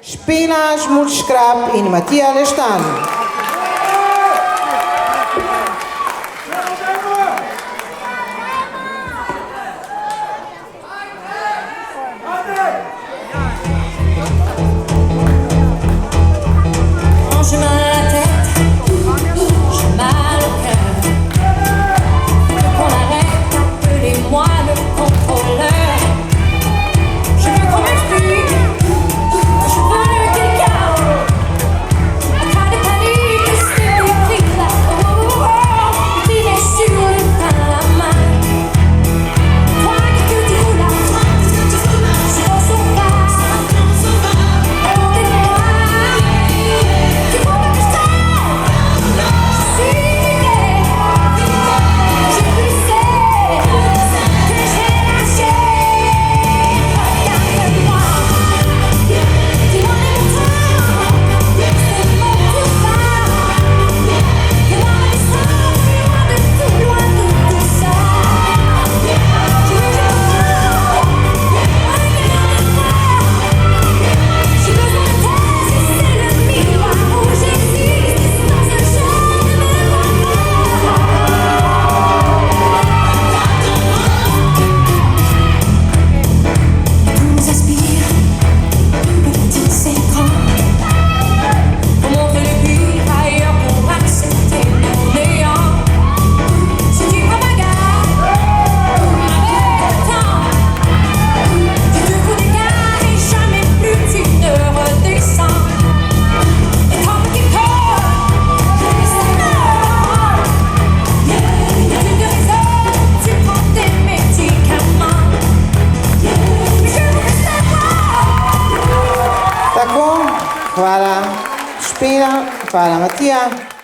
Špela Šmut-Škrab in Matija Leštan. J'ai mal à la tête, j'ai mal au cœur. Qu'on arrête, appelez-moi le contrôleur. Je veux qu'on m'explique, je veux quelqu'un. Un cas de panique, c'est écrit là-haut. Il est sur le pain à la main. Toi, qu'est-ce que tu fous là? C'est dans son bar. Tako, hvala Špela, hvala Matija.